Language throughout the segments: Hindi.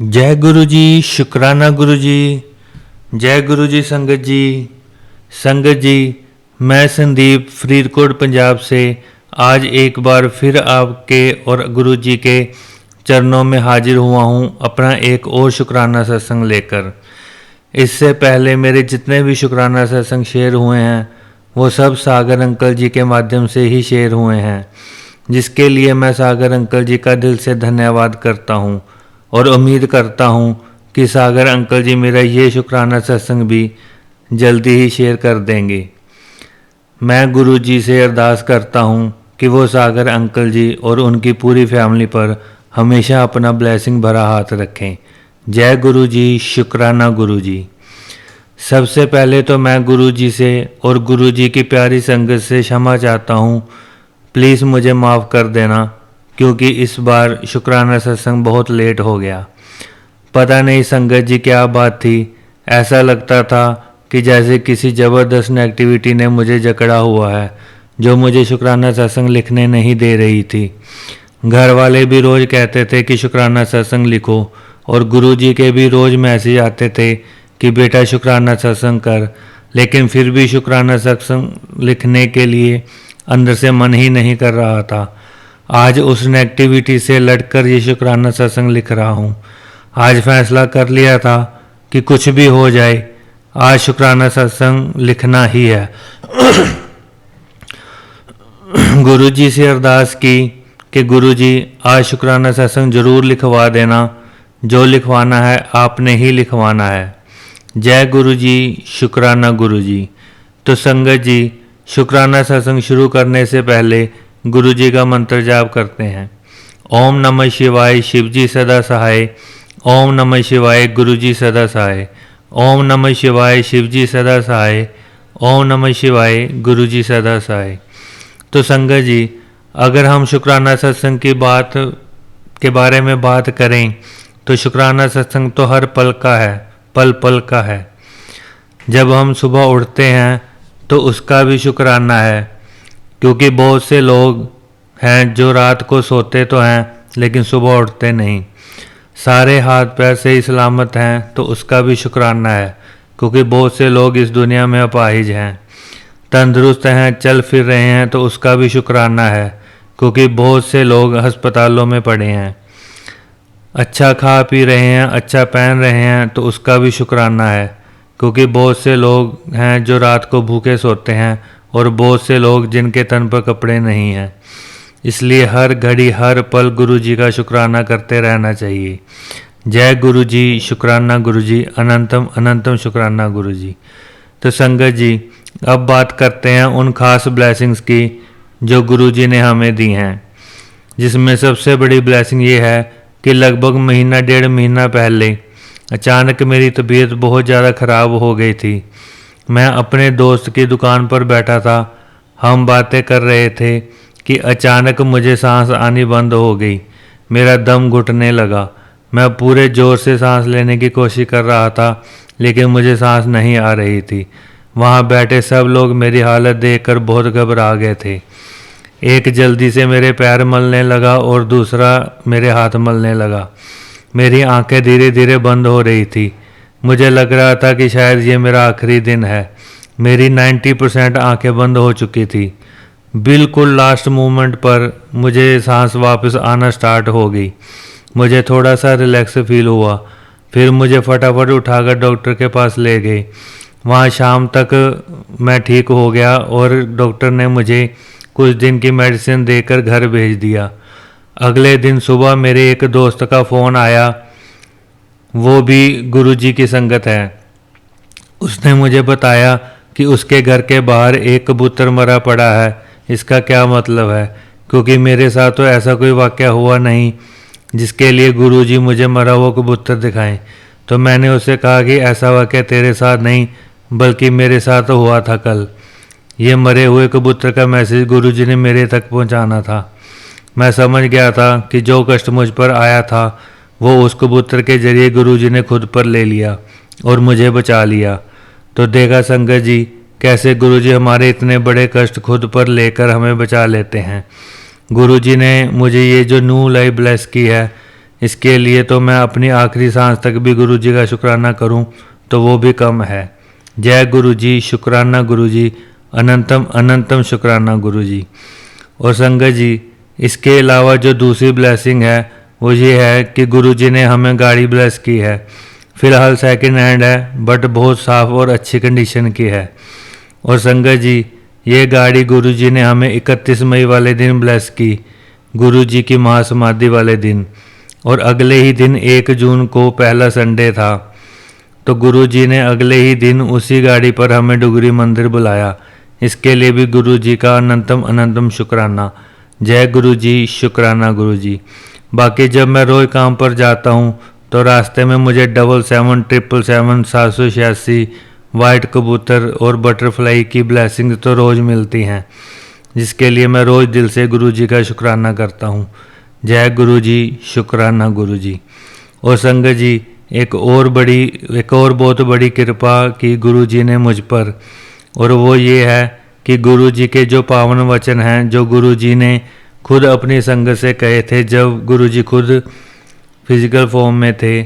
जय गुरु जी। शुक्राना गुरु जी। जय गुरु जी। संगत जी, मैं संदीप फरीदकोट पंजाब से आज एक बार फिर आपके और गुरु जी के चरणों में हाजिर हुआ हूँ अपना एक और शुक्राना सत्संग लेकर। इससे पहले मेरे जितने भी शुक्राना सत्संग शेयर हुए हैं वो सब सागर अंकल जी के माध्यम से ही शेयर हुए हैं, जिसके लिए मैं सागर अंकल जी का दिल से धन्यवाद करता हूँ और उम्मीद करता हूँ कि सागर अंकल जी मेरा ये शुक्राना सत्संग भी जल्दी ही शेयर कर देंगे। मैं गुरु जी से अरदास करता हूँ कि वो सागर अंकल जी और उनकी पूरी फैमिली पर हमेशा अपना ब्लेसिंग भरा हाथ रखें। जय गुरु जी। शुक्राना गुरु जी। सबसे पहले तो मैं गुरु जी से और गुरु जी की प्यारी संगत से क्षमा चाहता हूँ। प्लीज़ मुझे माफ़ कर देना, क्योंकि इस बार शुक्राना सत्संग बहुत लेट हो गया। पता नहीं संगत जी क्या बात थी, ऐसा लगता था कि जैसे किसी ज़बरदस्त नेगेटिविटी ने मुझे जकड़ा हुआ है, जो मुझे शुक्राना सत्संग लिखने नहीं दे रही थी। घर वाले भी रोज़ कहते थे कि शुक्राना सत्संग लिखो, और गुरु जी के भी रोज़ मैसेज आते थे कि बेटा शुक्राना सत्संग कर, लेकिन फिर भी शुक्राना सत्संग लिखने के लिए अंदर से मन ही नहीं कर रहा था। आज उस नेगेटिविटी से लड़कर ये शुक्राना सत्संग लिख रहा हूँ। आज फैसला कर लिया था कि कुछ भी हो जाए, आज शुक्राना सत्संग लिखना ही है। गुरु जी से अरदास की कि गुरु जी आज शुक्राना सत्संग जरूर लिखवा देना, जो लिखवाना है आपने ही लिखवाना है। जय गुरु जी। शुक्राना गुरु जी। तो संगत जी, शुक्राना सत्संग शुरू करने से पहले गुरु जी का मंत्र जाप करते हैं। ओम नमः शिवाय, शिव जी सदा सहाय। ओम नमः शिवाय, गुरु जी सदा सहाय। ओम नमः शिवाय, शिव जी सदा सहाय। ओम नमः शिवाय, गुरु जी सदा सहाय। तो संगत जी, अगर हम शुक्राना सत्संग की बात के बारे में बात करें तो शुक्राना सत्संग तो हर पल का है, पल पल का है। जब हम सुबह उठते हैं तो उसका भी शुक्राना है, क्योंकि बहुत से लोग हैं जो रात को सोते तो हैं लेकिन सुबह उठते नहीं। सारे हाथ पैर सही सलामत हैं तो उसका भी शुक्राना है, क्योंकि बहुत से लोग इस दुनिया में अपाहिज हैं। तंदुरुस्त हैं, चल फिर रहे हैं तो उसका भी शुक्राना है, क्योंकि बहुत से लोग अस्पतालों में पड़े हैं। अच्छा खा पी रहे हैं, अच्छा पहन रहे हैं तो उसका भी शुक्राना है, क्योंकि बहुत से लोग हैं जो रात को भूखे सोते हैं और बहुत से लोग जिनके तन पर कपड़े नहीं हैं। इसलिए हर घड़ी हर पल गुरु जी का शुक्राना करते रहना चाहिए। जय गुरु जी। शुक्राना गुरु जी। अनंतम अनंतम शुक्राना गुरु जी। तो संगत जी, अब बात करते हैं उन खास ब्लेसिंग्स की जो गुरु जी ने हमें दी हैं, जिसमें सबसे बड़ी ब्लेसिंग ये है कि लगभग महीना डेढ़ महीना पहले अचानक मेरी तबीयत बहुत ज़्यादा ख़राब हो गई थी। मैं अपने दोस्त की दुकान पर बैठा था, हम बातें कर रहे थे कि अचानक मुझे सांस आनी बंद हो गई। मेरा दम घुटने लगा। मैं पूरे ज़ोर से सांस लेने की कोशिश कर रहा था, लेकिन मुझे सांस नहीं आ रही थी। वहाँ बैठे सब लोग मेरी हालत देखकर बहुत घबरा गए थे। एक जल्दी से मेरे पैर मलने लगा और दूसरा मेरे हाथ मलने लगा। मेरी आंखें धीरे धीरे बंद हो रही थी। मुझे लग रहा था कि शायद ये मेरा आखिरी दिन है। मेरी 90% आंखें बंद हो चुकी थी। बिल्कुल लास्ट मोमेंट पर मुझे सांस वापस आना स्टार्ट हो गई। मुझे थोड़ा सा रिलैक्स फील हुआ। फिर मुझे फटाफट उठाकर डॉक्टर के पास ले गए। वहाँ शाम तक मैं ठीक हो गया और डॉक्टर ने मुझे कुछ दिन की मेडिसिन देकर घर भेज दिया। अगले दिन सुबह मेरे एक दोस्त का फ़ोन आया, वो भी गुरुजी की संगत है। उसने मुझे बताया कि उसके घर के बाहर एक कबूतर मरा पड़ा है। इसका क्या मतलब है, क्योंकि मेरे साथ तो ऐसा कोई वाक़या हुआ नहीं जिसके लिए गुरुजी मुझे मरा हुआ कबूतर दिखाएं। तो मैंने उससे कहा कि ऐसा वाक़या तेरे साथ नहीं बल्कि मेरे साथ हुआ था कल। ये मरे हुए कबूतर का मैसेज गुरुजी ने मेरे तक पहुंचाना था। मैं समझ गया था कि जो कष्ट मुझ पर आया था वो उस कबूतर के जरिए गुरुजी ने खुद पर ले लिया और मुझे बचा लिया। तो देखा संगत जी, कैसे गुरुजी हमारे इतने बड़े कष्ट खुद पर लेकर हमें बचा लेते हैं। गुरुजी ने मुझे ये जो न्यू लाइफ ब्लेस की है, इसके लिए तो मैं अपनी आखिरी सांस तक भी गुरु जी का शुक्राना करूं तो वो भी कम है। जय गुरु जी, शुक्राना गुरु जी, अनंतम अनंतम शुक्राना गुरु जी। और संगत जी, इसके अलावा जो दूसरी ब्लेसिंग है वो ये है कि गुरु जी ने हमें गाड़ी ब्लेस की है। फ़िलहाल सेकंड हैंड है बट बहुत साफ़ और अच्छी कंडीशन की है। और संगत जी, ये गाड़ी गुरु जी ने हमें 31 मई वाले दिन ब्लेस की, गुरु जी की महासमाधि वाले दिन। और अगले ही दिन 1 जून को पहला संडे था, तो गुरु जी ने अगले ही दिन उसी गाड़ी पर हमें डुगरी मंदिर बुलाया। इसके लिए भी गुरु जी का अनंतम अनंतम शुक्राना। जय गुरु जी, शुक्राना गुरु जी। बाकी जब मैं रोज़ काम पर जाता हूँ तो रास्ते में मुझे 77 777 786 वाइट कबूतर और बटरफ्लाई की ब्लेसिंग तो रोज़ मिलती हैं, जिसके लिए मैं रोज़ दिल से गुरु जी का शुक्राना करता हूँ। जय गुरु जी, शुक्राना गुरु जी। और संगत जी, एक और बहुत बड़ी कृपा की गुरु जी ने मुझ पर, और वो ये है कि गुरु जी के जो पावन वचन हैं, जो गुरु जी ने खुद अपनी संगत से कहे थे जब गुरु जी खुद फिजिकल फॉर्म में थे,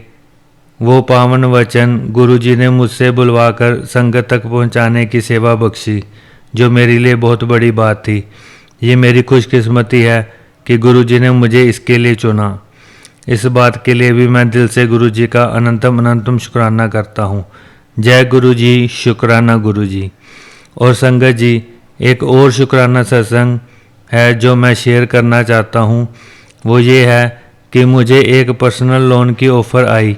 वो पावन वचन गुरु जी ने मुझसे बुलवाकर संगत तक पहुंचाने की सेवा बख्शी, जो मेरे लिए बहुत बड़ी बात थी। ये मेरी खुशकिस्मती है कि गुरु जी ने मुझे इसके लिए चुना। इस बात के लिए भी मैं दिल से गुरु जी का अनंतम अनंतम शुक्राना करता हूँ। जय गुरु जी, शुक्राना गुरु जी। और संगत जी, एक और शुक्राना सत्संग है जो मैं शेयर करना चाहता हूँ। वो ये है कि मुझे एक पर्सनल लोन की ऑफ़र आई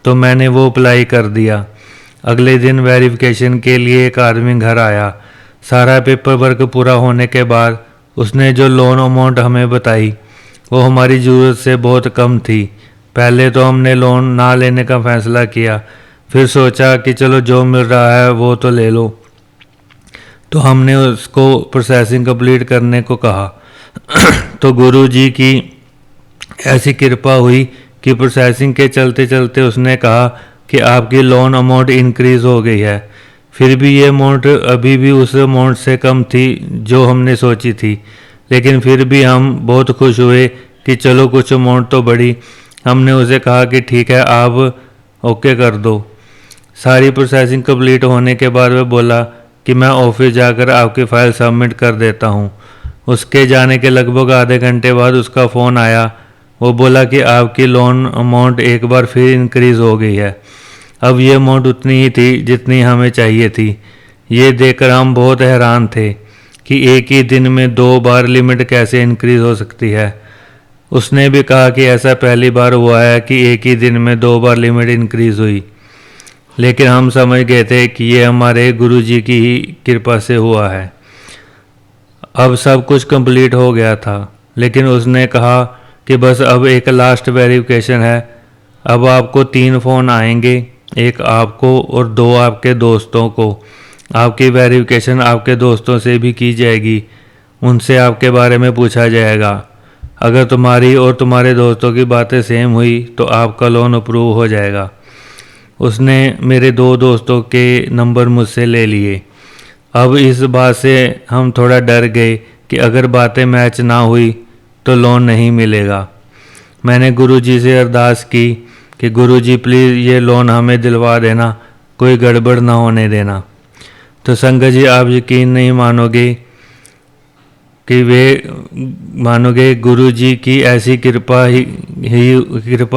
तो मैंने वो अप्लाई कर दिया। अगले दिन वेरिफिकेशन के लिए एक आदमी घर आया। सारा पेपर वर्क पूरा होने के बाद उसने जो लोन अमाउंट हमें बताई वो हमारी ज़रूरत से बहुत कम थी। पहले तो हमने लोन ना लेने का फ़ैसला किया, फिर सोचा कि चलो जो मिल रहा है वो तो ले लो, तो हमने उसको प्रोसेसिंग कंप्लीट करने को कहा। तो गुरु जी की ऐसी कृपा हुई कि प्रोसेसिंग के चलते चलते उसने कहा कि आपकी लोन अमाउंट इंक्रीज़ हो गई है। फिर भी ये अमाउंट अभी भी उस अमाउंट से कम थी जो हमने सोची थी, लेकिन फिर भी हम बहुत खुश हुए कि चलो कुछ अमाउंट तो बढ़ी। हमने उसे कहा कि ठीक है, आप ओके कर दो। सारी प्रोसेसिंग कंप्लीट होने के बाद वह बोला कि मैं ऑफिस जाकर आपकी फ़ाइल सबमिट कर देता हूँ। उसके जाने के लगभग आधे घंटे बाद उसका फ़ोन आया। वो बोला कि आपकी लोन अमाउंट एक बार फिर इंक्रीज़ हो गई है। अब ये अमाउंट उतनी ही थी जितनी हमें चाहिए थी। ये देखकर हम बहुत हैरान थे कि एक ही दिन में 2 बार लिमिट कैसे इंक्रीज़ हो सकती है। उसने भी कहा कि ऐसा पहली बार हुआ है कि एक ही दिन में 2 बार लिमिट इंक्रीज़ हुई, लेकिन हम समझ गए थे कि ये हमारे गुरुजी की ही कृपा से हुआ है। अब सब कुछ कंप्लीट हो गया था, लेकिन उसने कहा कि बस अब एक लास्ट वेरिफिकेशन है। अब आपको 3 फ़ोन आएंगे, एक आपको और 2 आपके दोस्तों को। आपकी वेरिफिकेशन आपके दोस्तों से भी की जाएगी, उनसे आपके बारे में पूछा जाएगा। अगर तुम्हारी और तुम्हारे दोस्तों की बातें सेम हुई तो आपका लोन अप्रूव हो जाएगा। उसने मेरे 2 दोस्तों के नंबर मुझसे ले लिए। अब इस बात से हम थोड़ा डर गए कि अगर बातें मैच ना हुई तो लोन नहीं मिलेगा। मैंने गुरुजी से अरदास की कि गुरुजी प्लीज़ ये लोन हमें दिलवा देना, कोई गड़बड़ ना होने देना। तो संगत जी, आप यकीन नहीं मानोगे गुरुजी की ऐसी कृपा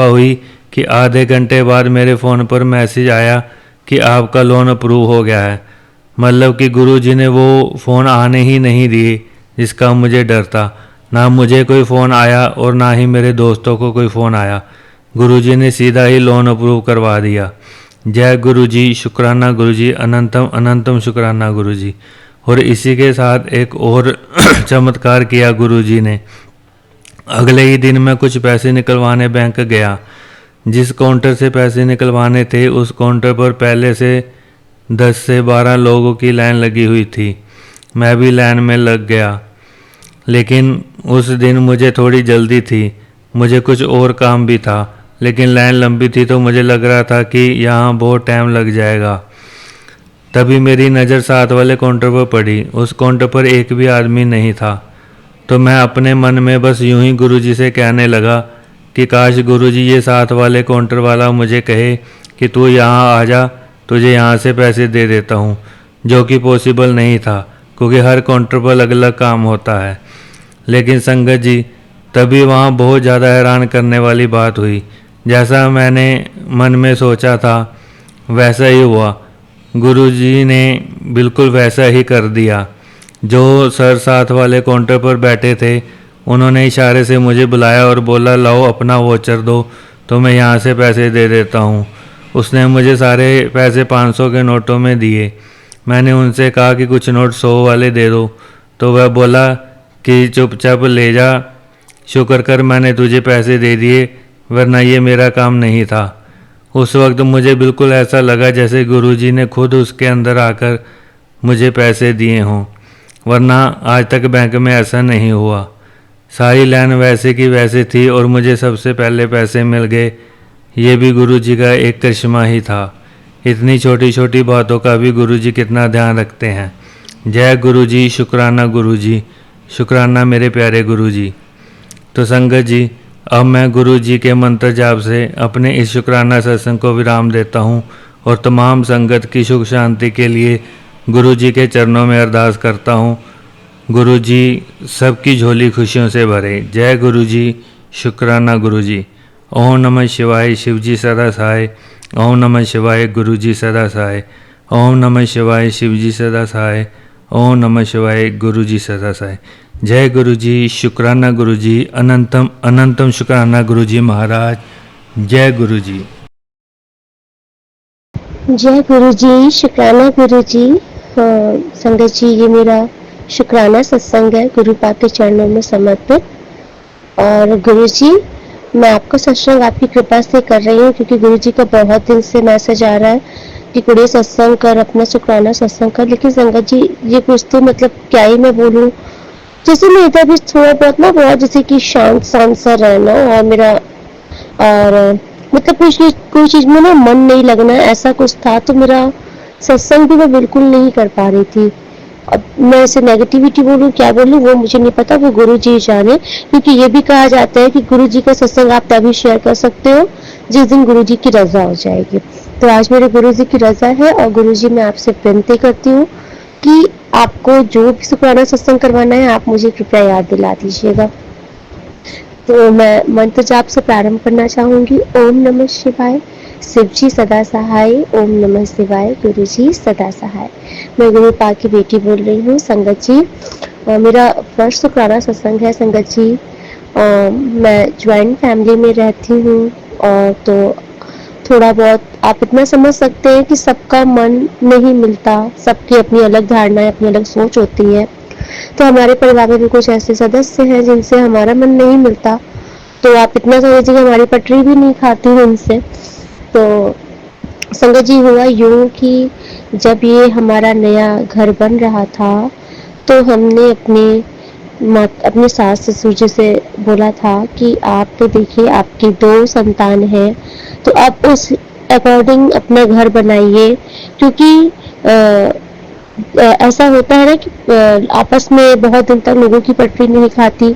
हुई कि आधे घंटे बाद मेरे फ़ोन पर मैसेज आया कि आपका लोन अप्रूव हो गया है। मतलब कि गुरुजी ने वो फ़ोन आने ही नहीं दिए जिसका मुझे डर था। ना मुझे कोई फ़ोन आया और ना ही मेरे दोस्तों को कोई फ़ोन आया। गुरुजी ने सीधा ही लोन अप्रूव करवा दिया। जय गुरुजी, शुक्राना गुरुजी, अनंतम अनंतम शुक्राना गुरुजी। और इसी के साथ एक और चमत्कार किया गुरुजी ने। अगले ही दिन मैं कुछ पैसे निकलवाने बैंक गया। जिस काउंटर से पैसे निकलवाने थे उस काउंटर पर पहले से 10 से 12 लोगों की लाइन लगी हुई थी। मैं भी लाइन में लग गया, लेकिन उस दिन मुझे थोड़ी जल्दी थी। मुझे कुछ और काम भी था, लेकिन लाइन लंबी थी तो मुझे लग रहा था कि यहाँ बहुत टाइम लग जाएगा। तभी मेरी नज़र साथ वाले काउंटर पर पड़ी। उस काउंटर पर एक भी आदमी नहीं था। तो मैं अपने मन में बस यूं ही गुरुजी से कहने लगा कि काश गुरुजी ये साथ वाले काउंटर वाला मुझे कहे कि तू यहाँ आ जा, तुझे यहाँ से पैसे दे देता हूँ, जो कि पॉसिबल नहीं था क्योंकि हर काउंटर पर अलग अलग काम होता है। लेकिन संगत जी, तभी वहाँ बहुत ज़्यादा हैरान करने वाली बात हुई। जैसा मैंने मन में सोचा था वैसा ही हुआ। गुरुजी ने बिल्कुल वैसा ही कर दिया। जो सर साथ वाले काउंटर पर बैठे थे उन्होंने इशारे से मुझे बुलाया और बोला, लाओ अपना वोचर दो तो मैं यहाँ से पैसे दे देता हूँ। उसने मुझे सारे पैसे 500 के नोटों में दिए। मैंने उनसे कहा कि कुछ नोट 100 वाले दे दो, तो वह बोला कि चुपचाप ले जा, शुक्र कर मैंने तुझे पैसे दे दिए, वरना ये मेरा काम नहीं था। उस वक्त मुझे बिल्कुल ऐसा लगा जैसे गुरुजी ने खुद उसके अंदर आकर मुझे पैसे दिए हों, वरना आज तक बैंक में ऐसा नहीं हुआ। सारी लाइन वैसे की वैसे थी और मुझे सबसे पहले पैसे मिल गए। ये भी गुरुजी का एक करिश्मा ही था। इतनी छोटी छोटी बातों का भी गुरुजी कितना ध्यान रखते हैं। जय गुरुजी, शुक्राना गुरुजी, शुक्राना मेरे प्यारे गुरुजी। तो संगत जी, अब मैं गुरुजी के मंत्र जाप से अपने इस शुक्राना सत्संग को विराम देता हूँ और तमाम संगत की सुख शांति के लिए गुरुजी के चरणों में अरदास करता हूँ। गुरुजी सबकी झोली खुशियों से भरे। जय गुरुजी, शुक्राना गुरुजी। ओम नमः शिवाय, शिवजी सदा सहाय। ओम नमः शिवाय, गुरुजी सदा सहाय। ओम नमः शिवाय, शिवजी सदा सहाय। ओम नमः शिवाय, गुरुजी सदा सहाय। जय गुरुजी, शुक्राना गुरुजी, अनंतम अनंतम शुक्राना गुरुजी महाराज। जय गुरुजी। जय गुरुजी, शुक्राना गुरुजी। संगत जी, ये मेरा शुक्राना सत्संग है गुरु पाक के चरणों में समर्पित। और गुरुजी, मैं आपका सत्संग आपकी कृपा से कर रही हूँ, क्योंकि गुरुजी का बहुत दिन से मैसेज आ रहा है कि कुड़िया सत्संग कर, अपना शुक्राना सत्संग कर। लेकिन संगत जी, ये कुछ तो मतलब क्या ही मैं बोलूँ, जैसे मैं इधर भी थोड़ा बहुत ना बहुत जैसे कि शांत शांत सा रहना और मेरा और मतलब कोई चीज में ना मन नहीं लगना, ऐसा कुछ था। तो मेरा सत्संग भी मैं बिल्कुल नहीं कर पा रही थी। अब मैं इसे नेगेटिविटी बोलूं क्या बोलूं वो मुझे नहीं पता, वो गुरु जी जाने। क्योंकि ये भी कहा जाता है कि गुरु जी का सत्संग आप तभी शेयर कर सकते हो जिस दिन गुरु जी की रजा हो जाएगी। तो आज मेरे गुरु जी की रजा है और गुरु जी मैं आपसे विनती करती हूँ कि आपको जो भी शुक्राना सत्संग करवाना है आप मुझे कृपया याद दिला दीजिएगा। तो मैं मंत्र जाप से प्रारंभ करना चाहूंगी। ओम नमः शिवाय, शिवजी सदा सहाय। ओम नमः शिवाय, गुरुजी सदा सहाय। मैं गुरु पाक की बेटी बोल रही हूँ। संगत जी, मेरा फर्स्ट शुक्राना सत्संग है। संगत जी, मैं ज्वाइंट फैमिली में रहती हूँ और तो थोड़ा बहुत आप इतना समझ सकते हैं कि सबका मन नहीं मिलता, सबकी अपनी अलग धारणाएं, अपनी अलग सोच होती है। तो हमारे परिवार में भी कुछ ऐसे सदस्य हैं जिनसे हमारा मन नहीं मिलता, तो आप इतना समझिए कि हमारी पटरी भी नहीं खाती उनसे। तो संगत जी, हुआ यूं कि जब ये हमारा नया घर बन रहा था तो हमने अपने सास ससुर जी से बोला था कि आप तो देखिए आपकी 2 संतान है, तो आप उस अकॉर्डिंग अपना घर बनाइए। क्योंकि ऐसा होता है ना कि आपस में बहुत दिन तक लोगों की पटरी नहीं खाती,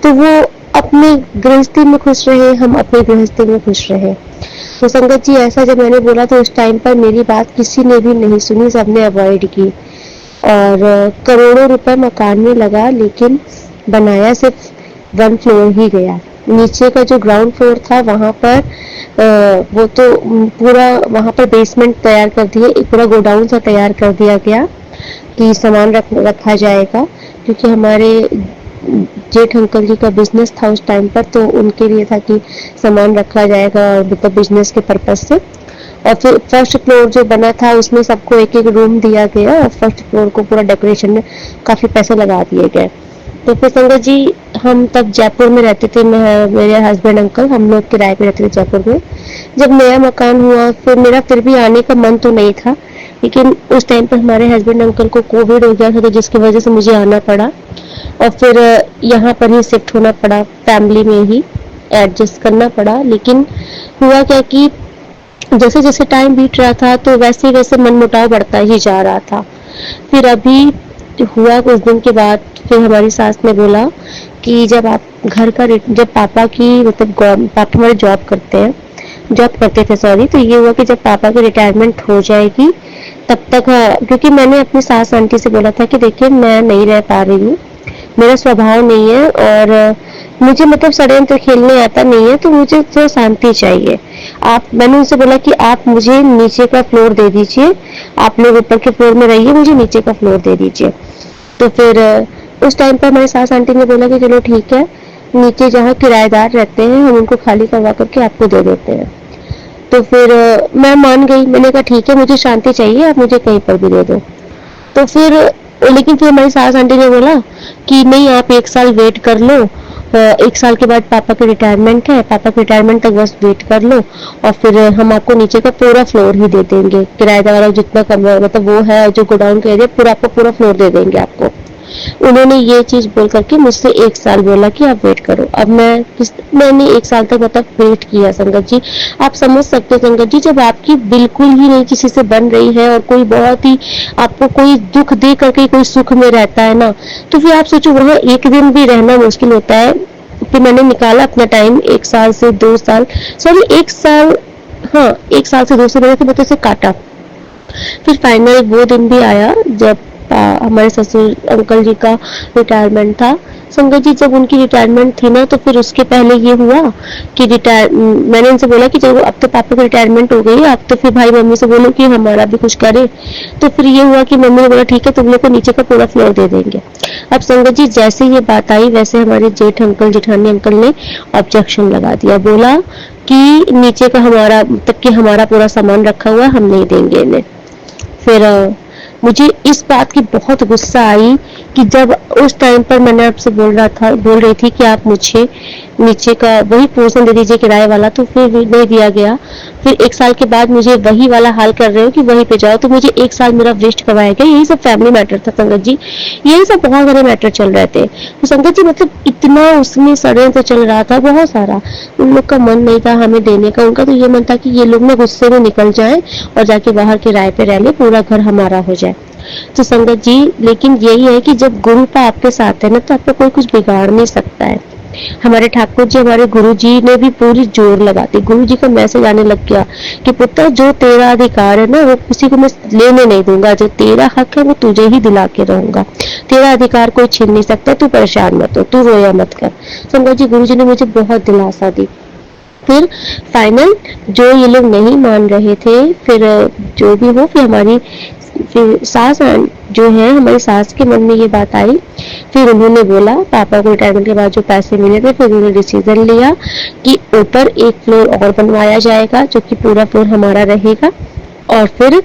तो वो अपने गृहस्थी में खुश रहे, हम अपने गृहस्थी में खुश रहे। तो संगत जी, ऐसा जब मैंने बोला तो उस टाइम पर मेरी बात किसी ने भी नहीं सुनी, सबने अवॉइड की और करोड़ों रुपए मकान में लगा, लेकिन बनाया सिर्फ 1 फ्लोर ही गया। नीचे का जो ग्राउंड फ्लोर था वहां पर वो तो पूरा वहां पर बेसमेंट तैयार कर दिए, एक पूरा गोडाउन सा तैयार कर दिया गया कि सामान रखा जाएगा। क्योंकि हमारे जेठ अंकल जी का बिजनेस था उस टाइम पर, तो उनके लिए था कि सामान रखा जाएगा और मतलब बिजनेस के पर्पज से। और फिर फर्स्ट फ्लोर जो बना था उसमें सबको एक एक रूम दिया गया और फर्स्ट फ्लोर को पूरा डेकोरेशन में काफी पैसे लगा दिए गए। तो फिर संगत जी, हम तब जयपुर में रहते थे, मेरे हस्बैंड अंकल, हम लोग किराए पे रहते थे जयपुर में। जब नया मकान हुआ फिर मेरा फिर भी आने का मन तो नहीं था, लेकिन उस टाइम पर हमारे हस्बैंड अंकल को कोविड हो गया था, तो जिसकी वजह से मुझे आना पड़ा और फिर यहाँ पर ही शिफ्ट होना पड़ा, फैमिली में ही एडजस्ट करना पड़ा। लेकिन हुआ क्या कि जैसे जैसे टाइम बीत रहा था तो वैसे वैसे मनमुटाव बढ़ता ही जा रहा था। फिर अभी हुआ कुछ दिन के बाद फिर हमारी सास ने बोला कि जब आप घर का जब पापा की मतलब पापा हमारे जॉब करते हैं, जॉब करते थे सॉरी, तो ये हुआ कि जब पापा की रिटायरमेंट हो जाएगी तब तक, क्योंकि मैंने अपनी सास आंटी से बोला था कि देखिए मैं नहीं रह पा रही हूँ, मेरा स्वभाव नहीं है और मुझे मतलब षड्यंत्र खेलने आता नहीं है, तो मुझे तो शांति चाहिए। आप मैंने उनसे बोला कि आप मुझे नीचे का फ्लोर दे दीजिए, आप लोग ऊपर के फ्लोर में रहिए, मुझे नीचे का फ्लोर दे दीजिए। तो फिर उस टाइम पर मेरी सास आंटी ने बोला कि चलो ठीक है, नीचे जहाँ किराएदार रहते हैं हम उनको खाली करवा करके आपको दे देते हैं। तो फिर मैं मान गई, मैंने कहा ठीक है मुझे शांति चाहिए, आप मुझे कहीं पर भी दे दो। तो फिर लेकिन फिर हमारी सास आंटी ने बोला कि नहीं आप 1 साल वेट कर लो, 1 साल के बाद पापा की रिटायरमेंट है, पापा की रिटायरमेंट तक बस वेट कर लो और फिर हम आपको नीचे का पूरा फ्लोर ही दे देंगे, किराएदार वाला जितना कमरा मतलब वो है जो गोडाउन का एरिया पूरा आपको पूरा फ्लोर दे देंगे आपको। उन्होंने ये चीज बोल करके मुझसे 1 साल बोला कि आप वेट करो। अब मैंने 1 साल तक मतलब वेट किया संगत जी। आप समझ सकते हो संगत जी, जब आपकी बिल्कुल ही नहीं किसी से बन रही है और कोई बहुत ही आपको कोई दुख दे करके कोई सुख में रहता है ना, तो फिर आप सोचो वहां एक दिन भी रहना मुश्किल होता है। फिर मैंने निकाला अपना टाइम, 1 साल से 2 साल, सॉरी 1 साल, हाँ 1 साल से 2 साल मैंने मतलब से काटा। फिर फाइनल वो दिन भी आया जब हमारे ससुर अंकल जी का रिटायरमेंट था। संगत जी जब उनकी रिटायरमेंट थी ना, तो फिर उसके पहले ये हुआ कि मैंने उनसे बोला कि चलो अब तो पापा की रिटायरमेंट हो गई, अब तो फिर भाई मम्मी से बोलो कि हमारा भी कुछ करे। तो फिर ये हुआ कि मम्मी ने बोला ठीक है तुम लोग को नीचे का पूरा फ्लोर दे देंगे। अब संगत जी जैसे ये बात आई वैसे हमारे जेठ अंकल जेठानी अंकल ने ऑब्जेक्शन लगा दिया, बोला कि नीचे का हमारा तक कि हमारा पूरा सामान रखा हुआ है, हम नहीं देंगे इन्हें। फिर मुझे इस बात की बहुत गुस्सा आई कि जब उस टाइम पर मैंने आपसे बोल रही थी कि आप मुझे नीचे का वही पोर्शन दे दीजिए किराए वाला, तो फिर नहीं दिया गया। फिर 1 साल के बाद मुझे वही वाला हाल कर रहे हो कि वहीं पे जाओ, तो मुझे 1 साल मेरा वेस्ट करवाया गया। यही सब फैमिली मैटर था संगत जी, यही सब बहुत सारे मैटर चल रहे थे। तो संगत जी मतलब इतना उसमें षड्यंत्र चल रहा था बहुत सारा। उन लोग का मन नहीं था हमें देने का, उनका तो ये मन था कि ये लोग ना गुस्से में निकल जाए और जाके बाहर किराए पे रह ले, पूरा घर हमारा हो जाए। तो संगत जी लेकिन यही है कि जब गुरु का आपके साथ है ना, तो आपको कोई कुछ बिगाड़ नहीं सकता है। हमारे ठाकुर जी हमारे गुरु जी ने भी पूरी जोर लगा दी। गुरु जी का मैसेज आने लग गया कि पुत्र जो तेरा अधिकार है ना वो किसी को मैं लेने नहीं दूंगा, जो तेरा हक है वो तुझे ही दिला के रहूंगा, तेरा अधिकार कोई छीन नहीं सकता, तू परेशान मत हो, तू रोया मत कर। संगत जी गुरु जी ने मुझे बहुत दिलासा दी। फिर फाइनल जो ये लोग नहीं मान रहे थे, फिर जो भी हो, फिर हमारी फिर सास जो है हमारी सास के मन में ये बात आई। फिर उन्होंने बोला पापा को रिटायरमेंट के बाद जो पैसे मिले थे, फिर उन्होंने डिसीजन लिया कि ऊपर एक फ्लोर और बनवाया जाएगा जो कि पूरा फ्लोर हमारा रहेगा, और फिर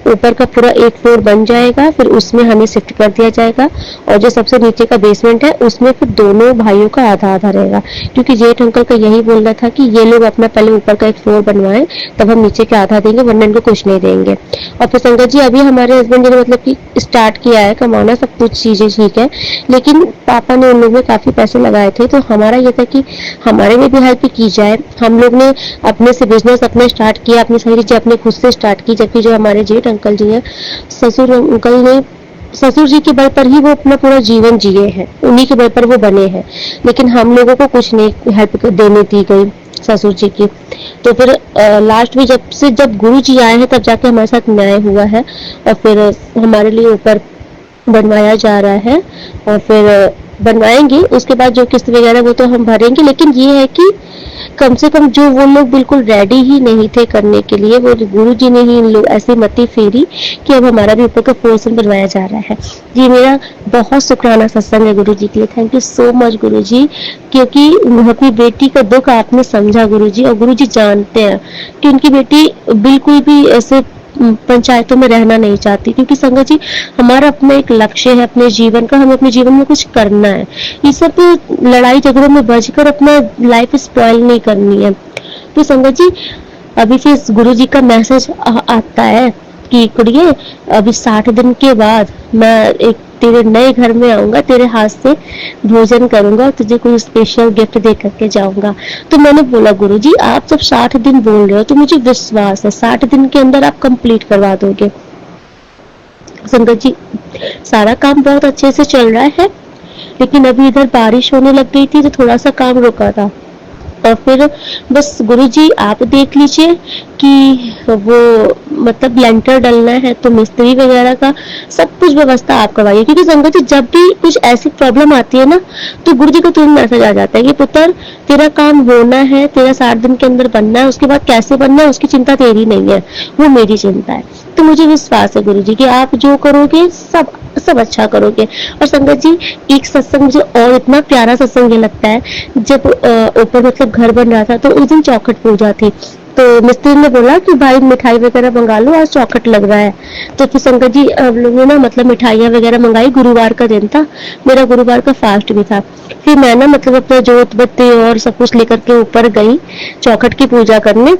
ऊपर का पूरा एक फ्लोर बन जाएगा, फिर उसमें हमें शिफ्ट कर दिया जाएगा। और जो सबसे नीचे का बेसमेंट है उसमें फिर दोनों भाइयों का आधा आधा रहेगा, क्योंकि जेठ अंकल का यही बोलना था कि ये लोग अपना पहले ऊपर का एक फ्लोर बनवाएं, तब हम नीचे के आधा देंगे, वरना इनको कुछ नहीं देंगे। और फिर संगत जी अभी हमारे हस्बैंड ने मतलब कि स्टार्ट किया है कमाना, सब कुछ चीजें ठीक है, लेकिन पापा ने उन लोग में काफी पैसे लगाए थे, तो हमारा ये था कि हमारे में भी हेल्प की जाए। हम लोग ने अपने से बिजनेस अपने स्टार्ट किया, अपनी सारी चीजें अपने खुद से स्टार्ट की, जबकि जो हमारे जेठ अंकल जी हैं, ससुर अंकल ने ससुर जी के बल पर ही वो अपना पूरा जीवन जिए हैं, उन्हीं के बल पर वो बने हैं, लेकिन हम लोगों को कुछ नहीं हेल्प देने दी गई ससुर जी की। तो फिर लास्ट में जब गुरु जी आए हैं तब जाके हमारे साथ न्याय हुआ है, और फिर हमारे लिए ऊपर बनवाया जा रहा है, और फिर बनवाएंगे उसके बाद जो किस्त वगैरह वो तो हम भरेंगे। लेकिन ये है कि कम से कम जो वो लोग बिल्कुल रेडी ही नहीं थे करने के लिए, वो गुरु जी ने ही इन लोग ऐसी मती फेरी कि अब हमारा भी ऊपर का पोर्शन बनवाया जा रहा है। जी मेरा बहुत शुक्राना सत्संग है गुरु जी के लिए, thank you so much Guru जी, क्योंकि अपनी बेटी का दुख आपने समझा गुरु जी, और गुरु जी जानते हैं कि उनकी बेटी बिल्कुल भी ऐसे पंचायतों में रहना नहीं चाहती, क्योंकि संगत जी हमारा अपना एक लक्ष्य है अपने जीवन का, हमें अपने जीवन में कुछ करना है, ये सब लड़ाई झगड़ों में बचकर अपना लाइफ स्पॉइल नहीं करनी है। तो संगत जी अभी फिर गुरु जी का मैसेज आता है कि कुड़िए अभी 60 दिन के बाद मैं एक तेरे नए घर में आऊंगा, तेरे हाथ से भोजन करूंगा, तुझे कोई स्पेशल गिफ्ट दे करके जाऊंगा। तो मैंने बोला गुरु जी आप जब 60 दिन बोल रहे हो तो मुझे विश्वास है 60 दिन के अंदर आप कंप्लीट करवा दोगे। संगत जी सारा काम बहुत अच्छे से चल रहा है, लेकिन अभी इधर बारिश होने लग गई थी तो थोड़ा सा काम रुका था। और फिर बस गुरुजी आप देख लीजिए कि वो मतलब लेंटर डलना है तो मिस्त्री वगैरह का सब कुछ व्यवस्था आप करवाइए, क्योंकि संगत जी जब भी कुछ ऐसी प्रॉब्लम आती है ना तो गुरुजी को तुरंत मैसेज आ जाता है कि पुत्र तेरा काम होना है, तेरा 60 दिन के अंदर बनना है, उसके बाद कैसे बनना है उसकी चिंता तेरी नहीं है, वो मेरी चिंता है। तो मुझे विश्वास है गुरुजी कि आप जो करोगे सब सब अच्छा करोगे। और संगत जी एक सत्संग मुझे और इतना प्यारा सत्संग ये लगता है, जब ऊपर मतलब घर बन रहा था तो उस दिन चौखट पूजा थी, तो मिस्त्री ने बोला कि भाई मिठाई वगैरह मंगा लो, आज चौखट लग रहा है। तो फिर संगत जी हम लोगों ने ना मतलब मिठाइयाँ वगैरह मंगाई, गुरुवार का दिन था, मेरा गुरुवार का फास्ट भी था। फिर मैं ना मतलब अपना जोत बत्ती और सब कुछ लेकर के ऊपर गई चौखट की पूजा करने।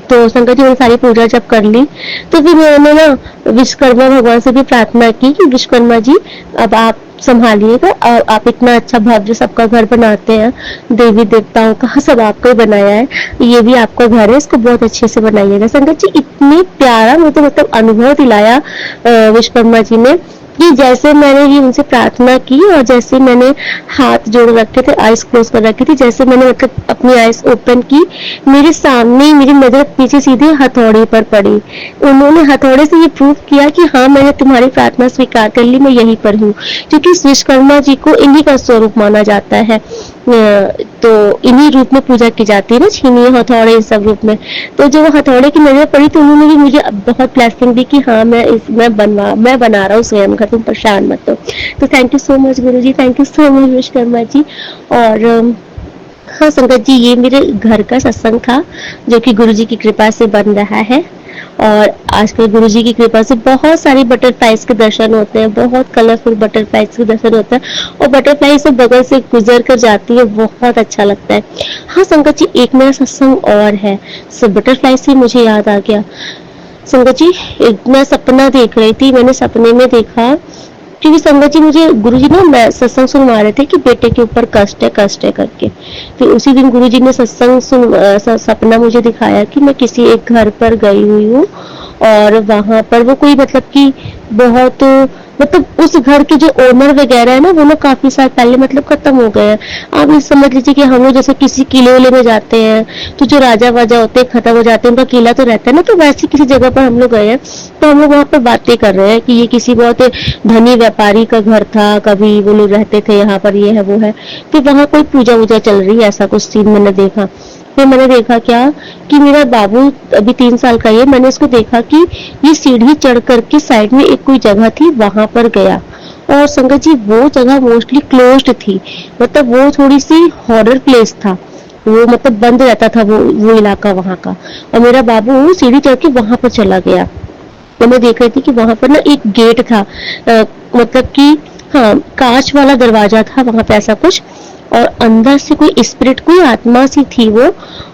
तो संगत जी मैंने सारी पूजा जब कर ली तो फिर मैंने ना विश्वकर्मा भगवान से भी प्रार्थना की कि विश्वकर्मा जी अब आप संभालिएगा, और आप इतना अच्छा भव्य सबका घर बनाते हैं, देवी देवताओं का सब आपको ही बनाया है, ये भी आपका घर है, इसको बहुत अच्छे से बनाइएगा। संगत जी इतने प्यारा मुझे मतलब अनुभव दिलाया विश्वकर्मा जी ने कि जैसे मैंने ये उनसे प्रार्थना की और जैसे मैंने हाथ जोड़ रखे थे, आइस क्लोज कर रखी थी, जैसे मैंने मतलब अपनी आइस ओपन की, मेरे सामने मेरी नजर पीछे सीधे हथौड़े पर पड़ी। उन्होंने हथौड़े से ये प्रूव किया कि हाँ मैंने तुम्हारी प्रार्थना स्वीकार कर ली, मैं यहीं पर हूँ, क्योंकि विश्वकर्मा जी को इन्हीं का स्वरूप माना जाता है। तो इन्हीं रूप में पूजा की जाती है ना, छीनी हथौड़े इस सब रूप में। तो जो हथौड़े की नजर पड़ी तो उन्होंने भी मुझे बहुत ब्लेसिंग दी कि हाँ मैं बना रहा हूँ स्वयं घर, तुम परेशान मत हो। तो thank you so much Guru ji, thank you so much Vishwakarma ji. और हाँ संगत जी ये मेरे घर का सत्संग था जो कि गुरु जी की कृपा से बन रहा है। और आजकल गुरु जी की कृपा से बहुत सारी बटरफ्लाइज के दर्शन होते हैं, बहुत कलरफुल बटरफ्लाइज के दर्शन होते हैं, और बटरफ्लाई से बगल से गुजर कर जाती है, बहुत अच्छा लगता है। हाँ संगत जी एक मेरा सत्संग और है, सब बटरफ्लाई से मुझे याद आ गया। संगत जी एक मैं सपना देख रही थी, मैंने सपने में देखा, क्योंकि संगत जी मुझे गुरुजी ना मैं सत्संग सुनवा रहे थे कि बेटे के ऊपर कष्ट है करके। फिर उसी दिन गुरुजी ने सपना मुझे दिखाया कि मैं किसी एक घर पर गई हुई हूँ और वहां पर वो कोई मतलब कि बहुत मतलब उस घर के जो ओनर वगैरह है ना वो लोग काफी साल पहले मतलब खत्म हो गए हैं। आप ये समझ लीजिए कि हम लोग जैसे किसी किले उले में जाते हैं तो जो राजा वाजा होते हैं खत्म हो जाते हैं, उनका किला तो रहता है ना, तो वैसे किसी जगह पर हम लोग गए हैं तो हम लोग वहां पर बातें कर रहे हैं कि ये किसी बहुत धनी व्यापारी का घर था, कभी वो लोग रहते थे यहाँ पर, ये है वो है। फिर वहां कोई पूजा वूजा चल रही है, ऐसा कुछ सीन मैंने देखा। फिर मैंने देखा क्या कि मेरा बाबू अभी 3 साल का ही है, मैंने उसको देखा कि ये सीढ़ी चढ़ करके साइड में एक कोई जगह थी वहां पर गया, और संगत जी वो जगह मोस्टली क्लोज्ड थी, मतलब वो थोड़ी सी हॉरर प्लेस था, वो मतलब बंद रहता था वो इलाका वहां का। और मेरा बाबू सीढ़ी चढ़ के वहां पर चला गया। तो मैं देख रही थी कि वहां पर ना एक गेट था, मतलब कि हाँ कांच वाला दरवाजा था वहां पे ऐसा कुछ, और अंदर से कोई स्पिरिट कोई आत्मा सी थी वो,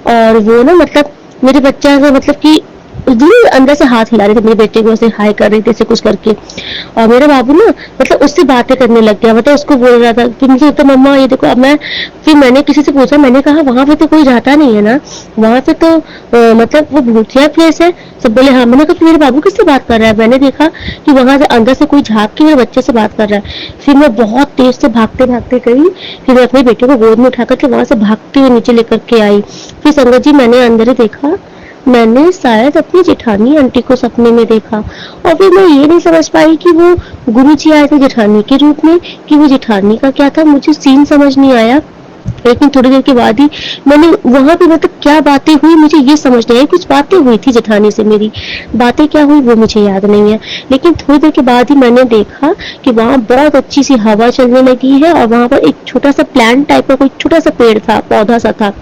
और वो ना मतलब मेरे बच्चा से मतलब कि अंदर से हाथ हिला रहे थे, मेरे बेटे को ऐसे हाय कर रही थी ऐसे कुछ करके, और मेरा बाबू ना मतलब उससे बातें करने लग गया, मतलब उसको बोल रहा था कि मुझे तो मम्मा ये देखो। अब मैं फिर मैंने किसी से पूछा, मैंने कहा वहां पे तो कोई जाता नहीं है ना, वहां पे तो मतलब वो भूतिया प्लेस है। सब बोले हाँ। मैंने कहा मेरे बाबू किससे बात कर रहा है, मैंने देखा कि वहां से अंदर से कोई झांक के मेरे बच्चे से बात कर रहा है। फिर मैं बहुत तेज से भागते भागते गई, फिर मैं अपने बेटे को गोद में उठा करके वहां से भागते हुए नीचे लेकर के आई। फिर संगत जी मैंने अंदर ही देखा, मैंने शायद अपनी जेठानी आंटी को सपने में देखा, और फिर मैं ये नहीं समझ पाई कि वो गुरुजी आए थे जेठानी के रूप में, कि वो जेठानी का क्या था, मुझे सीन समझ नहीं आया। लेकिन थोड़ी देर के बाद ही मैंने वहां पे मतलब क्या बातें हुई मुझे ये समझ नहीं आई, कुछ बातें हुई थी जेठानी से मेरी, बातें क्या हुई वो मुझे याद नहीं है। लेकिन थोड़ी देर के बाद ही मैंने देखा कि वहां बहुत अच्छी सी हवा चलने लगी है, और वहां पर एक छोटा सा प्लांट टाइप का कोई छोटा सा पेड़ था, पौधा सा था,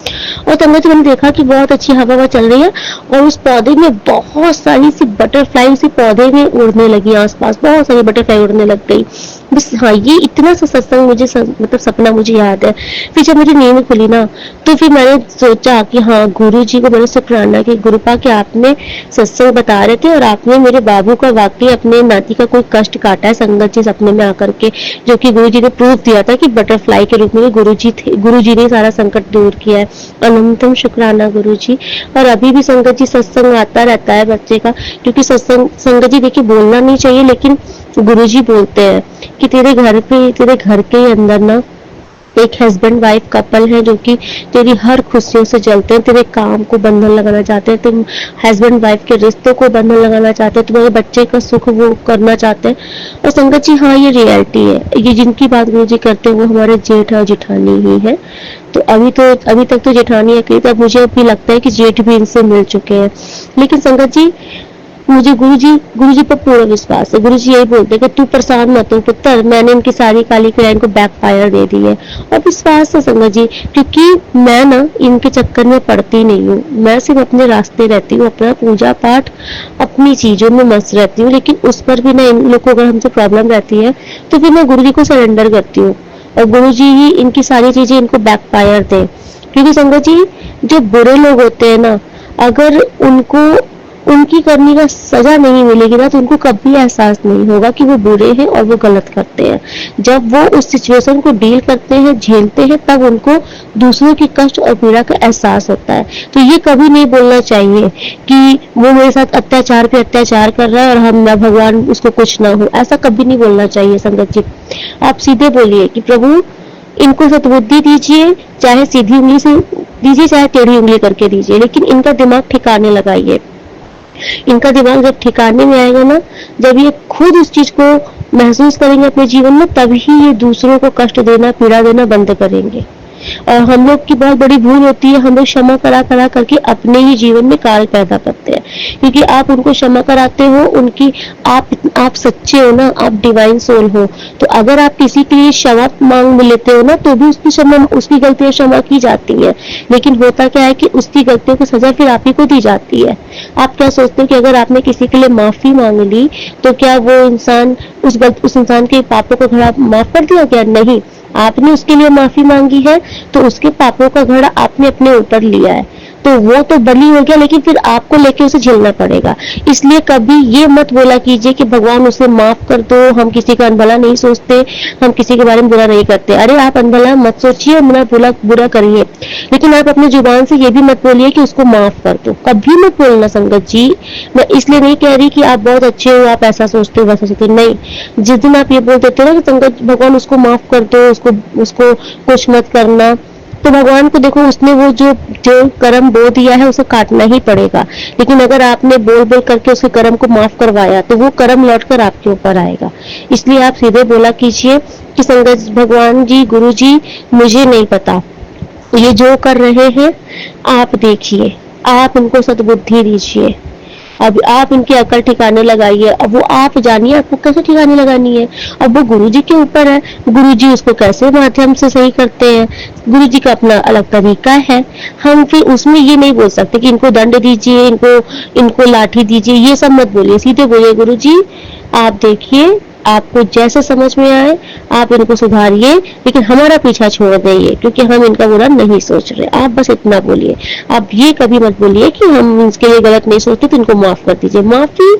और तब मैंने देखा कि बहुत अच्छी हवा चल रही है, और उस पौधे में बहुत सारी सी बटरफ्लाई सी पौधे में उड़ने लगी, आसपास बहुत सारी बटरफ्लाई उड़ने लग गई। बस हाँ ये इतना सा सत्संग मुझे मतलब सपना मुझे याद है। फिर जब मेरी नींद खुली ना तो फिर मैंने सोचा कि हाँ गुरु जी को मैंने शुक्राना कि गुरुपा के आपने सत्संग बता रहे थे और आपने मेरे बाबू का वाकई अपने नाती का कोई कष्ट काटा है संगत जी सपने में आकर के, जो कि गुरु जी ने प्रूफ दिया था कि बटरफ्लाई के रूप में गुरु जी थे, गुरु जी ने सारा संकट दूर किया है। अनंतम शुक्राना गुरु जी। और अभी भी संगत जी सत्संग आता रहता है बच्चे का, क्योंकि सत्संग संगत जी देखिए बोलना नहीं चाहिए, लेकिन गुरुजी बोलते हैं कि तेरे घर पे, तेरे घर के ही अंदर ना एक हस्बैंड वाइफ कपल है जो कि तेरी हर खुशियों से जलते हैं, तेरे काम को बंधन लगाना चाहते हैं, तुम हस्बैंड वाइफ के रिश्तों को बंधन लगाना चाहते हैं, तुम्हारे बच्चे का सुख वो करना चाहते हैं। और संगत जी हाँ, ये रियलिटी है। ये जिनकी बात गुरु जी करते हैं वो हमारे जेठ और जेठानी ही है। तो अभी तक तो जेठानी है, तब मुझे अभी लगता है कि जेठ भी इनसे मिल चुके हैं। लेकिन संगत जी मुझे गुरुजी पर पूरा विश्वास है। गुरुजी यही बोलते हैं कि तू परेशान मत हो पुत्र, मैंने इनकी सारी काली क्रियाएं को बैकफायर दे दी है। और विश्वास है संगत जी, क्योंकि मैं ना इनके चक्कर में पड़ती नहीं हूँ। मैं सिर्फ अपने रास्ते रहती हूँ, अपना पूजा पाठ, अपनी चीजों में मस्त रहती हूँ। लेकिन उस पर भी ना इन लोगों को अगर हमसे प्रॉब्लम रहती है तो फिर मैं गुरुजी को सरेंडर करती हूँ और गुरुजी ही इनकी सारी चीजें इनको बैकफायर दे। क्योंकि संगत जी जो बुरे लोग होते हैं ना, अगर उनको उनकी करनी का सजा नहीं मिलेगी ना तो उनको कभी एहसास नहीं होगा कि वो बुरे हैं और वो गलत करते हैं। जब वो उस सिचुएशन को डील करते हैं, झेलते हैं, तब उनको दूसरों की कष्ट और पीड़ा का एहसास होता है। तो ये कभी नहीं बोलना चाहिए कि वो मेरे साथ अत्याचार पे अत्याचार कर रहा है और हम ना भगवान उसको कुछ ना हो, ऐसा कभी नहीं बोलना चाहिए संगत जी। आप सीधे बोलिए कि प्रभु इनको सद्बुद्धि दीजिए, चाहे सीधी उंगली से दीजिए चाहे टेढ़ी उंगली करके दीजिए, लेकिन इनका दिमाग ठिकाने लगाइए। इनका दिमाग जब ठिकाने में आएगा ना, जब ये खुद उस चीज को महसूस करेंगे अपने जीवन में, तभी ये दूसरों को कष्ट देना, पीड़ा देना बंद करेंगे। और हम लोग की बहुत बड़ी भूल होती है, हम लोग क्षमा करा करा करके अपने ही जीवन में काल पैदा करते हैं। क्योंकि आप उनको क्षमा कराते हो, उनकी आप सच्चे हो ना, आप डिवाइन सोल हो। तो अगर आप किसी के लिए क्षमा मांग लेते हो ना, तो भी उसकी गलतियां क्षमा की जाती है। लेकिन होता क्या है कि उसकी गलतियों की सजा फिर आप ही को दी जाती है। आप क्या सोचते हो कि अगर आपने किसी के लिए माफी मांग ली तो क्या वो इंसान उस इंसान के पापों को घड़ा माफ कर दिया? क्या नहीं, आपने उसके लिए माफी मांगी है तो उसके पापों का घड़ा आपने अपने ऊपर लिया है, तो वो तो बलि हो गया, लेकिन फिर आपको लेके उसे झेलना पड़ेगा। इसलिए कभी ये मत बोला कीजिए कि भगवान उसे माफ कर दो, हम किसी का अनभला नहीं सोचते, हम किसी के बारे में बुरा नहीं करते। अरे आप अनभला मत सोचिए, बुरा करिए, लेकिन आप अपने जुबान से ये भी मत बोलिए कि उसको माफ कर दो, कभी मत बोलना संगत जी। मैं इसलिए नहीं कह रही कि आप बहुत अच्छे हो, आप ऐसा सोचते हो वैसा सोचते हो, नहीं। जिस दिन आप ये बोल देते हो ना कि संगत भगवान उसको माफ कर दो, उसको कुछ मत करना, तो भगवान को देखो उसने वो जो कर्म बो दिया है उसे काटना ही पड़ेगा। लेकिन अगर आपने बोल बोल करके उसके कर्म को माफ करवाया तो वो कर्म लौटकर आपके ऊपर आएगा। इसलिए आप सीधे बोला कीजिए कि संगत भगवान जी, गुरु जी, मुझे नहीं पता, ये जो कर रहे हैं आप देखिए, आप इनको सद्बुद्धि दीजिए, अब आप इनकी अकल ठिकाने लगाइए। अब वो आप जानिए आपको कैसे ठिकाने लगानी है, अब वो गुरुजी के ऊपर है, गुरुजी उसको कैसे माध्यम से सही करते हैं, गुरुजी का अपना अलग तरीका है। हम फिर उसमें ये नहीं बोल सकते कि इनको दंड दीजिए, इनको लाठी दीजिए, ये सब मत बोलिए। सीधे बोलिए गुरुजी आप देखिए, आपको जैसे समझ में आए आप इनको सुधारिए, लेकिन हमारा पीछा छोड़ देंगे क्योंकि हम इनका बुरा नहीं सोच रहे। आप बस इतना बोलिए, आप ये कभी मत बोलिए कि हम इसके लिए गलत नहीं सोचते तो इनको माफ कर दीजिए। माफी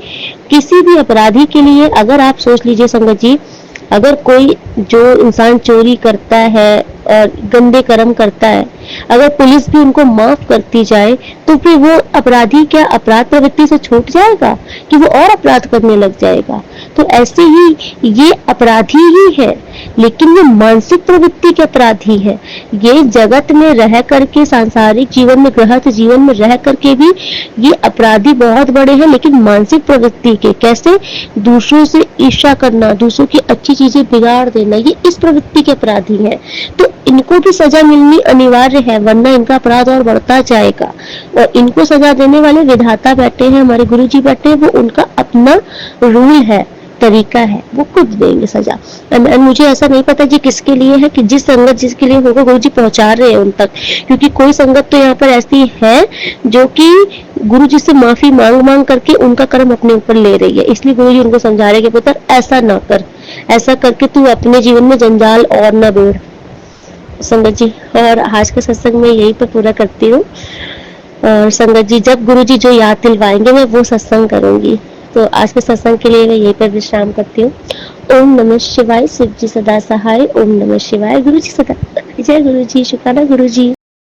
किसी भी अपराधी के लिए, अगर आप सोच लीजिए संगत जी, अगर कोई जो इंसान चोरी करता है और गंदे कर्म करता है, अगर पुलिस भी उनको माफ करती जाए तो फिर वो अपराधी क्या अपराध प्रवृत्ति से छूट जाएगा कि वो और अपराध करने लग जाएगा? तो ऐसे ही ये अपराधी ही है, लेकिन वो मानसिक प्रवृत्ति के अपराधी है। ये जगत में रह करके, सांसारिक जीवन में, गृहस्थ जीवन में रह करके भी ये अपराधी बहुत बड़े हैं, लेकिन मानसिक प्रवृत्ति के, कैसे? दूसरों से ईर्ष्या करना, दूसरों की अच्छी चीजें बिगाड़ देना, ये इस प्रवृत्ति के अपराधी है। तो इनको भी सजा मिलनी अनिवार्य है, वरना इनका अपराध और बढ़ता जाएगा। और इनको सजा देने वाले विधाता बैठे हैं, हमारे गुरु जी बैठे हैं, वो उनका अपना रूल है, तरीका है, वो खुद देंगे सजा। मुझे ऐसा नहीं पता जी किसके लिए है, कि जिस संगत जिसके लिए होगा गुरु जी पहुंचा रहे हैं उन तक, क्योंकि कोई संगत तो यहाँ पर ऐसी है जो कि गुरु जी से माफी मांग मांग करके उनका कर्म अपने ऊपर ले रही है। इसलिए गुरु जी उनको समझा रहे कि पुत्र ऐसा ना कर, ऐसा करके तू अपने जीवन में जंजाल और न बेड़ संगत जी। और आज के सत्संग में यही पर पूरा करती हूँ। और संगत जी जब गुरु जी जो याद दिलवाएंगे मैं वो सत्संग करूंगी। तो आज के सत्संग के लिए मैं यहीं पर विश्राम करती हूँ। ओम नमः शिवाय, शिव जी सदा सहाय। ओम नमः शिवाय, गुरु जी सदा। जय गुरु जी, शुक्राना गुरु जी।